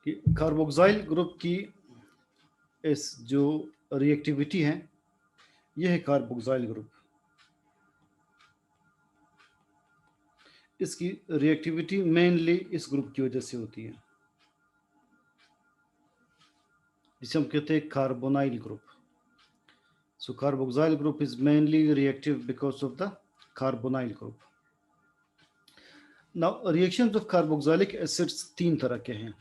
कि carboxyl group की इस जो रिएक्टिविटी है, ये है कार्बोक्साइल ग्रुप। इसकी रिएक्टिविटी मेनली इस ग्रुप की वजह से होती है, जिसे हम कहते हैं carbonyl group. So carboxyl group is mainly reactive because of the carbonyl group. Now reactions of carboxylic acids तीन तरह के हैं।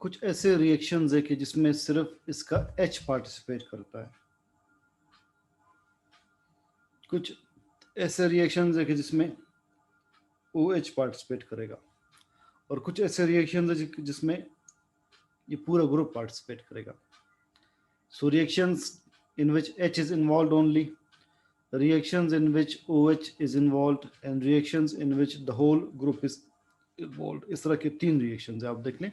कुछ ऐसे रिएक्शंस है कि जिसमें सिर्फ इसका H पार्टिसिपेट करता है, कुछ ऐसे रिएक्शंस है कि जिसमें OH पार्टिसिपेट करेगा, और कुछ ऐसे रिएक्शंस है जिसमें ये पूरा ग्रुप पार्टिसिपेट करेगा। So reactions in which H is involved only, reactions in which OH is involved, and reactions in which the whole group is involved। इस तरह के तीन रिएक्शंस है। आप देख लें,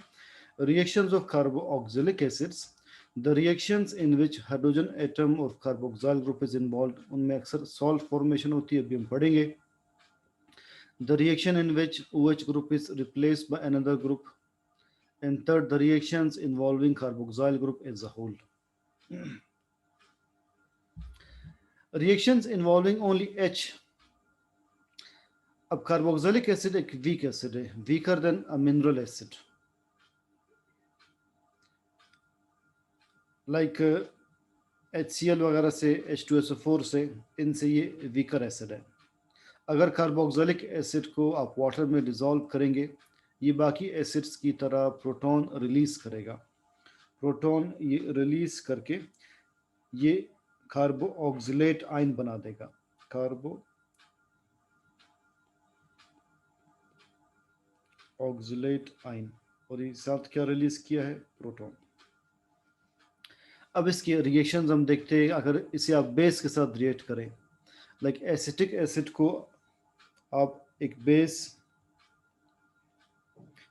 reactions of carboxylic acids, the reactions in which hydrogen atom of carboxyl group is involved, उनमें अक्सर salt formation होती है, अभी हम पढ़ेंगे। The reaction in which OH group is replaced by another group, and third, the reactions involving carboxyl group as a whole। Reactions involving only H, अब carboxylic acid एक weak acid है, weaker then a mineral acid, like HCl वगैरह से, H2SO4 से, इनसे ये weaker acid है। अगर कार्बोक्सिलिक एसिड को आप वाटर में डिसॉल्व करेंगे, ये बाकी एसिड्स की तरह प्रोटॉन रिलीज करेगा। प्रोटॉन ये रिलीज करके ये कार्बोक्सिलेट आयन बना देगा, कार्बोक्सिलेट आयन, और ये साथ क्या रिलीज किया है, प्रोटॉन। अब इसके रिएक्शंस हम देखते हैं। अगर इसे आप बेस के साथ रिएक्ट करें, लाइक एसिटिक एसिड को आप एक बेस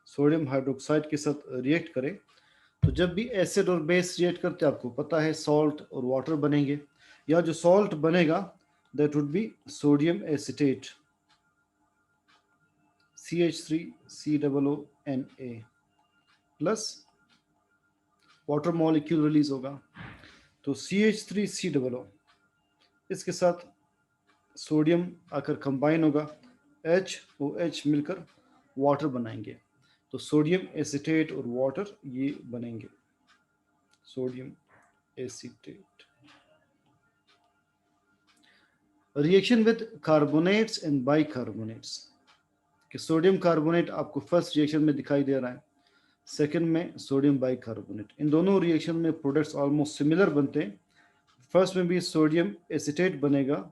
सोडियम हाइड्रोक्साइड के साथ रिएक्ट करें, तो जब भी एसिड और बेस रिएक्ट करते हैं, आपको पता है सॉल्ट और वाटर बनेंगे। या जो सॉल्ट बनेगा that would be sodium acetate, CH3COONA plus water molecule release होगा, तो CH3COO इसके साथ सोडियम आकर कंबाइन होगा, HOH मिलकर वाटर बनाएंगे, तो सोडियम एसिटेट और वाटर ये बनेंगे, sodium acetate. Reaction with carbonates and bicarbonates, कि सोडियम कार्बोनेट आपको फर्स्ट रिएक्शन में दिखाई दे रहा है, सेकंड में सोडियम बाइकार्बोनेट। इन दोनों रिएक्शन में प्रोडक्ट्स ऑलमोस्ट सिमिलर बनते हैं। फर्स्ट में भी सोडियम एसिटेट बनेगा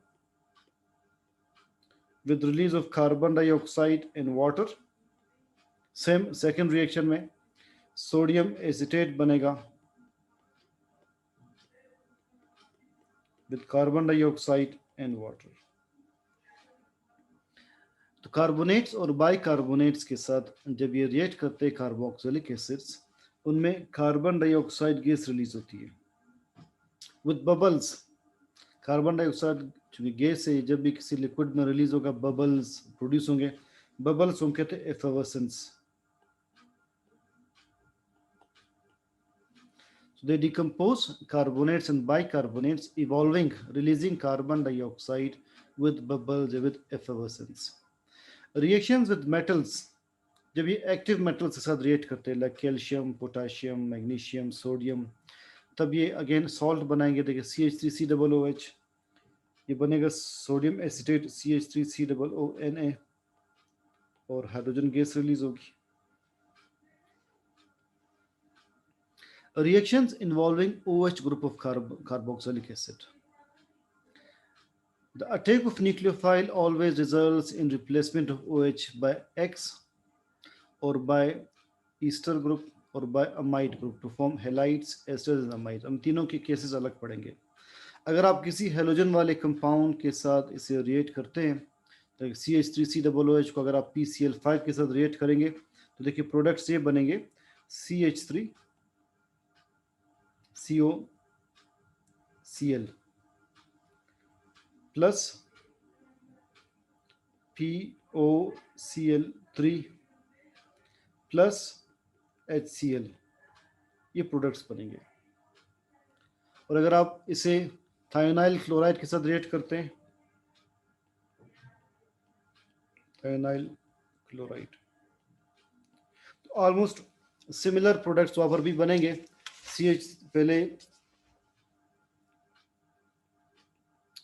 with release of carbon dioxide and water। Same second reaction में सोडियम एसिटेट बनेगा with carbon dioxide and water। तो कार्बोनेट्स और बाइकार्बोनेट्स के साथ जब ये रिएक्ट करते हैं कार्बोक्सिलिक एसिड्स, उनमें कार्बन डाइऑक्साइड गैस रिलीज होती है विद बबल्स। कार्बन डाइऑक्साइड चूंकि गैस है, जब भी किसी लिक्विड में रिलीज होगा बबल्स प्रोड्यूस होंगे। बबल्स हम कहते हैं एफर्वेसेंस। So they decompose carbonates and bicarbonates, evolving, releasing carbon dioxide with bubbles, with effervescence। Reactions with metals, जब ये एक्टिव मेटल्स के साथ रिएक्ट करते हैं, like calcium, potassium, magnesium, sodium, तब ये अगेन सॉल्ट बनाएंगे। देखिए CH3COOH, ये बनेगा सोडियम एसिटेट CH3COONA, और हाइड्रोजन गैस रिलीज होगी। Reactions involving OH group of carboxylic acid, the attack of nucleophile always results in replacement of OH by X or by ester group or by amide group to form halides, esters and amides। हम तीनों के cases अलग पढ़ेंगे। अगर आप किसी halogen वाले compound के साथ इसे रिएक्ट करते हैं, तो CH3COOH को अगर आप PCl5 के साथ रिएक्ट करेंगे, तो देखिए प्रोडक्ट्स ये बनेंगे CH3COCl plus OCl3 plus HCl, ये प्रोडक्ट्स बनेंगे। और अगर आप इसे थायोनाइल क्लोराइड के साथ रिएक्ट करते हैं, थायोनाइल क्लोराइड, तो ऑलमोस्ट सिमिलर प्रोडक्ट्स वहां पर भी बनेंगे। CH पहले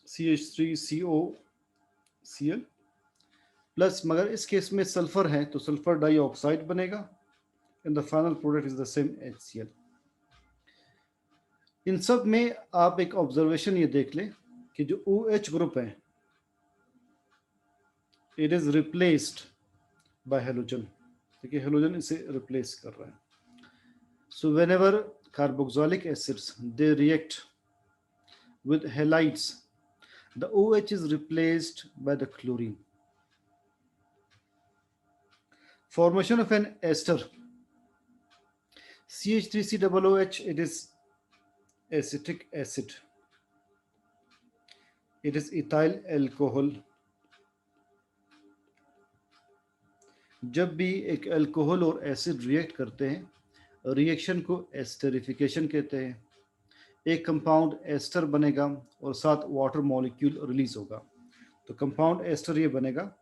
CH3COCl प्लस, मगर इस केस में सल्फर है तो सल्फर डाइऑक्साइड बनेगा and the final product is the same HCl। इन सब में आप एक ऑब्जर्वेशन ये देख लें कि जो OH ग्रुप है, it is replaced by halogen. देखिए हेलोजन इसे रिप्लेस कर रहा है। So whenever carboxylic acids they react with halides, the OH is replaced by the chlorine. Formation of an ester, CH3COOH, it is acetic acid, it is ethyl alcohol। जब भी एक alcohol और acid react करते हैं, reaction को esterification कहते हैं। एक कंपाउंड एस्टर बनेगा और साथ वाटर मॉलिक्यूल रिलीज होगा, तो कंपाउंड एस्टर ये बनेगा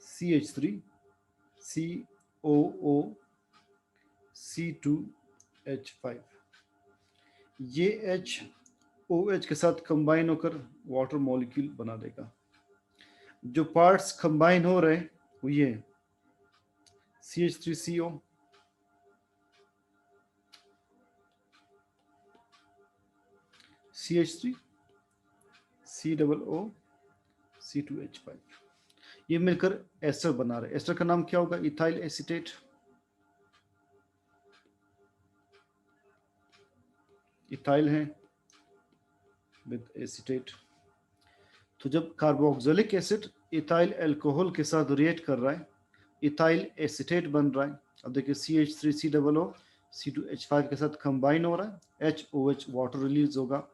CH3COOC2H5। ये OH के साथ कंबाइन होकर वाटर मॉलिक्यूल बना देगा। जो पार्ट्स कंबाइन हो रहे हैं वो ये CH3CO, CH3, COO, C2H5, ये मिलकर एस्टर बना रहे। एस्टर का नाम क्या होगा? Ethyl acetate. इथाइल है विद एसीटेट। तो जब कार्बोक्सिलिक एसिड इथाइल अल्कोहल के साथ रिएक्ट कर रहा है, इथाइल एसीटेट बन रहा है। अब देखिए CH3COO C2H5 के साथ कंबाइन हो रहा है, HOH वाटर रिलीज होगा।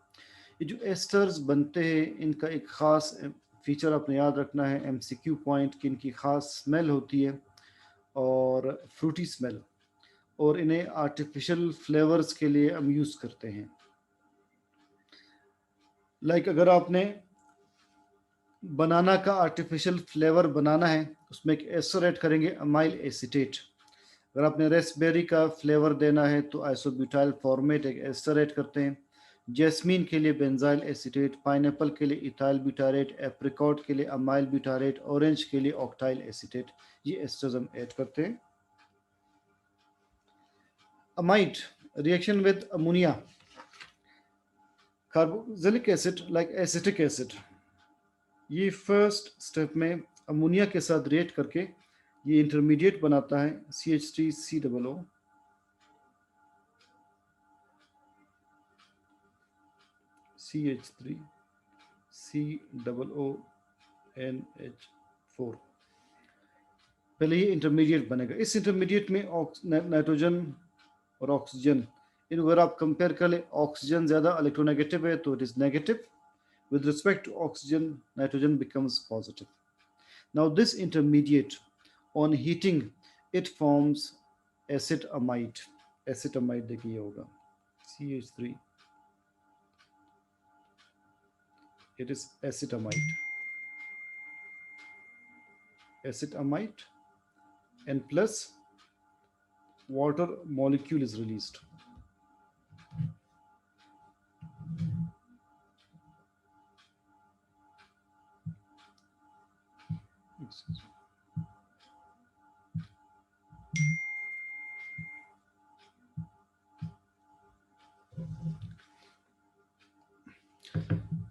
ये जो एस्टर्स बनते हैं इनका एक ख़ास फीचर आपने याद रखना है, MCQ पॉइंट, कि इनकी ख़ास स्मेल होती है और फ्रूटी स्मेल, और इन्हें आर्टिफिशियल फ्लेवर्स के लिए हम यूज़ करते हैं। लाइक अगर आपने बनाना का आर्टिफिशियल फ्लेवर बनाना है, उसमें एक एस्टर ऐड करेंगे, अमाइल एसीटेट। अगर आपने रेस्पबेरी का फ्लेवर देना है तो आइसोब्यूटाइल फॉर्मेट एक एस्टर ऐड करते हैं। जैस्मीन के लिए बेंजाइल एसीटेट, पाइनएप्पल के लिए इथाइल ब्यूटारेट, एप्रिकॉट के लिए अमाइल ब्यूटारेट, ऑरेंज के लिए ऑक्टाइल एसीटेट, ये एस्टर्स हम ऐड करते हैं। Amide reaction with ammonia, carboxylic acid like acetic acid, ये फर्स्ट स्टेप में अमोनिया के साथ रिएक्ट करके ये इंटरमीडिएट बनाता है CH3COO, CH3COONH4। पहले ये इंटरमीडिएट बनेगा। इस इंटरमीडिएट में नाइट्रोजन और ऑक्सीजन, इन अगर आप कंपेयर कर ले, ऑक्सीजन ज़्यादा इलेक्ट्रोनेगेटिव है तो it is negative. With respect to oxygen, nitrogen becomes positive. Now this intermediate, on heating, it forms acetamide. Acetamide देखिए होगा CH3, it is acetamide. Acetamide, and plus water molecule is released.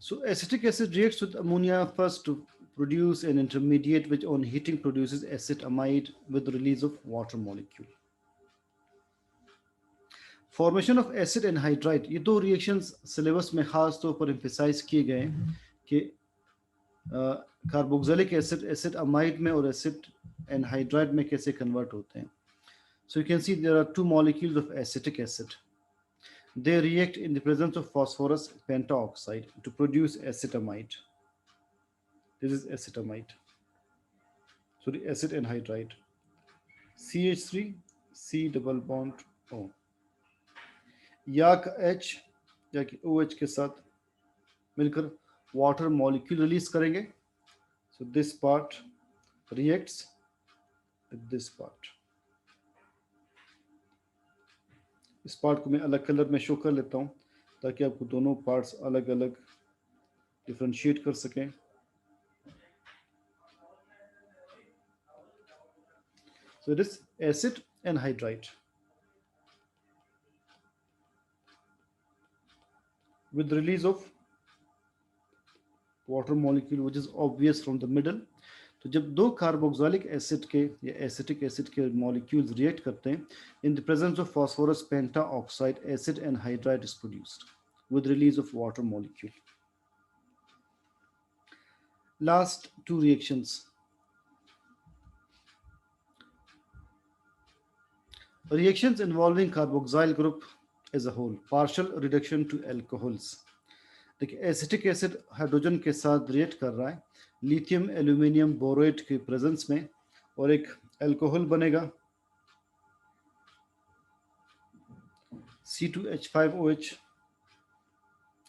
So acetic acid reacts with ammonia first to produce an intermediate which on heating produces acetamide with the release of water molecule. Formation of acid anhydride, ये दो reactions syllabus में खास तौर पर emphasise किए गए हैं कि कार्बोक्सिलिक एसिड एसिड अमाइड में और एसिड एनहाइड्राइड में कैसे कन्वर्ट होते हैं। So you can see there are two molecules of acetic acid, they react in the presence of phosphorus pentaoxide to produce acetamide. This is acetamide. Sorry acid anhydride, CH3 C double bond O, या का H या कि OH के साथ मिलकर water molecule release करेंगे. So this part reacts with this part. इस part को मैं अलग कलर में शो कर लेता हूँ ताकि आपको दोनों पार्ट्स अलग अलग डिफ्रेंशिएट कर सकें. So it is acid anhydride with release of water molecule which is obvious from the middle. तो जब दो कार्बोक्सिलिक एसिड के या एसिटिक एसिड के मॉलिक्यूल्स रिएक्ट करते हैं, in the presence of phosphorus penta oxide acid anhydride is produced with release of water molecule. Last two reactions. Reactions involving carboxyl group as a whole, partial reduction to alcohols. देखिए acetic acid hydrogen के साथ react कर रहा है lithium aluminium borate के presence में और एक अल्कोहल बनेगा C2H5OH,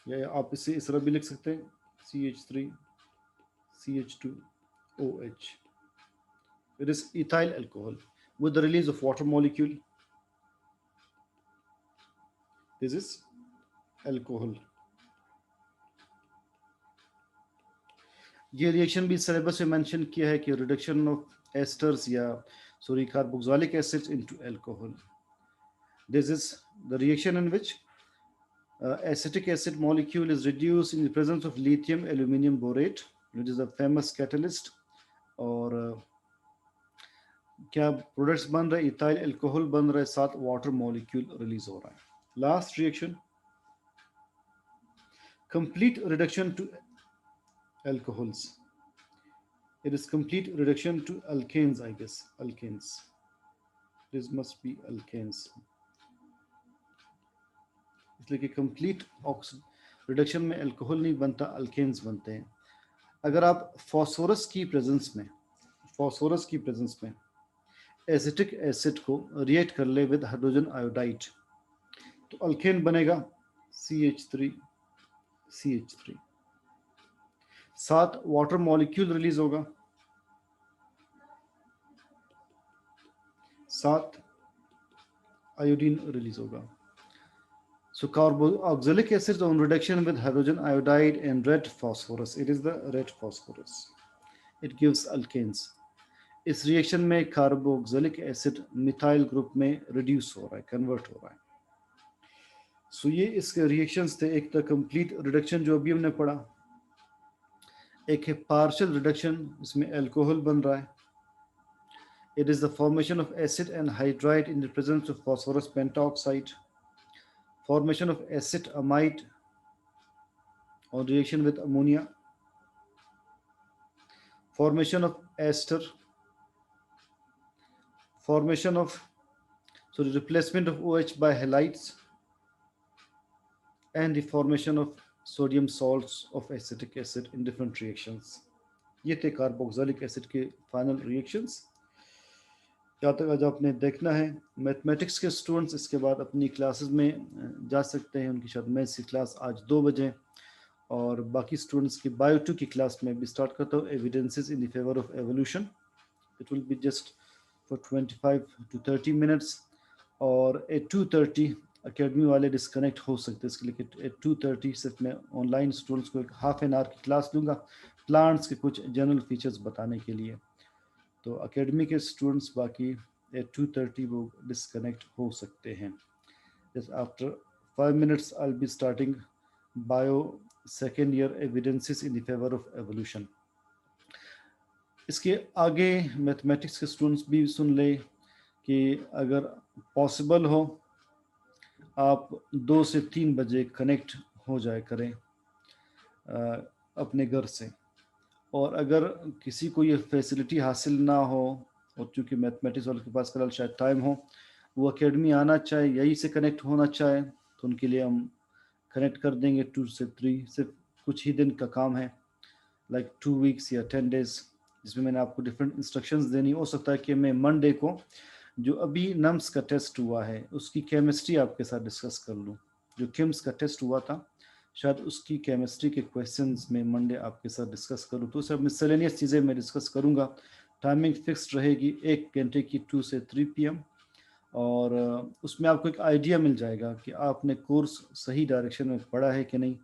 या आप इसे इस तरह भी लिख सकते हैं CH3 CH2OH. It is ethyl alcohol with the release of water molecule. This is alcohol. ये रिएक्शन भी सिलेबस में मेंशन किया है कि रिडक्शन ऑफ एस्टर्स या sorry carboxylic acids into alcohol. This is the reaction in which acetic acid molecule is reduced in the presence of lithium aluminum borate, which is a famous catalyst. और क्या products बन रहे, ethyl alcohol बन रहे, साथ water molecule release हो रहा है. Last reaction complete reduction to alcohols. It is complete reduction to alkanes, I guess. Alkanes. This must be alkanes. इसलिए कि कंप्लीट रिडक्शन में अल्कोहल नहीं बनता, अल्केन्स बनते हैं. अगर आप फॉस्फोरस की प्रेजेंस में एसिटिक एसिड को रिएक्ट कर ले विद हाइड्रोजन आयोडाइड तो अल्केन बनेगा CH3 CH3. साथ वाटर मॉलिक्यूल रिलीज होगा, साथ आयोडीन रिलीज होगा. So carboxylic acid on reduction with hydrogen iodide and red phosphorus. It is the red phosphorus. It gives alkanes. इस reaction में carboxylic acid methyl group में reduce हो रहा है, कन्वर्ट हो रहा है. सो ये इसके रिएक्शंस थे. एक तो कंप्लीट रिडक्शन जो अभी हमने पढ़ा, एक है पार्शियल रिडक्शन, इसमें अल्कोहल बन रहा है. It is the formation of acid and hydride in the presence of phosphorus pentoxide. Formation of acid amide on reaction with ammonia. Formation of ester. Formation of replacement of OH by halides, and the formation of sodium salts of acetic acid in different reactions. ये थे carboxylic acid के final reactions. यहाँ तक आज आपने देखना है. Mathematics के स्टूडेंट्स इसके बाद अपनी क्लासेस में जा सकते हैं. उनकी शायद मैथ्स की क्लास आज 2 बजे, और बाकी स्टूडेंट्स की बायो 2 की क्लास में भी स्टार्ट करता हूँ, evidences in the favour of evolution. It will be just for 25 to 30 minutes. और एट 2:30 अकेडमी वाले डिस्कनेक्ट हो सकते हैं, इसके लिए एट 2:30 सिर्फ मैं ऑनलाइन स्टूडेंट्स को एक हाफ एन आवर की क्लास दूंगा प्लांट्स के कुछ जनरल फीचर्स बताने के लिए. तो अकेडमी के स्टूडेंट्स बाकी एट 2:30 वो डिस्कनेक्ट हो सकते हैं. Just after 5 minutes I will be starting bio second year evidences in the favour of evolution. इसके आगे मैथमेटिक्स के स्टूडेंट्स भी सुन ले कि अगर पॉसिबल हो आप 2 से 3 बजे कनेक्ट हो जाए करें अपने घर से. और अगर किसी को ये फैसिलिटी हासिल ना हो, और चूँकि मैथमेटिक्स वालों के पास कल शायद टाइम हो, वो एकेडमी आना चाहे, यहीं से कनेक्ट होना चाहे, तो उनके लिए हम कनेक्ट कर देंगे 2 से 3. सिर्फ कुछ ही दिन का काम है, लाइक 2 weeks या 10 days. जिसमें मैंने आपको डिफरेंट इंस्ट्रक्शंस देनी। हो सकता है कि मैं मंडे को जो अभी नम्स का टेस्ट हुआ है उसकी केमिस्ट्री आपके साथ डिस्कस कर लूँ। जो किम्स का टेस्ट हुआ था शायद उसकी केमिस्ट्री के क्वेश्चंस में मंडे आपके साथ डिस्कस करूँ। तो सब मिसलेनियस चीज़ें मैं डिस्कस करूँगा। टाइमिंग फिक्स्ड रहेगी 1 घंटे की 2 से 3 PM, और उसमें आपको एक आइडिया मिल जाएगा कि आपने कोर्स सही डायरेक्शन में पढ़ा है कि नहीं,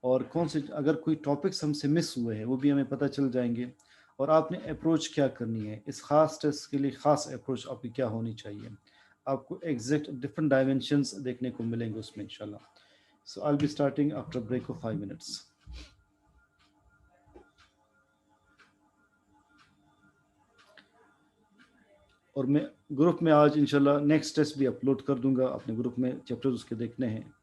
और कौन से अगर कोई टॉपिक्स हमसे मिस हुए हैं वो भी हमें पता चल जाएंगे, और आपने अप्रोच क्या करनी है इस खास टेस्ट के लिए। खास अप्रोच आपकी क्या होनी चाहिए, आपको एग्जैक्ट डिफरेंट डायमेंशंस देखने को मिलेंगे उसमें इंशाल्लाह। So I will be starting after break of 5 minutes. और मैं ग्रुप में आज इंशाल्लाह नेक्स्ट टेस्ट भी अपलोड कर दूंगा, अपने ग्रुप में चैप्टर्स उसके देखने हैं।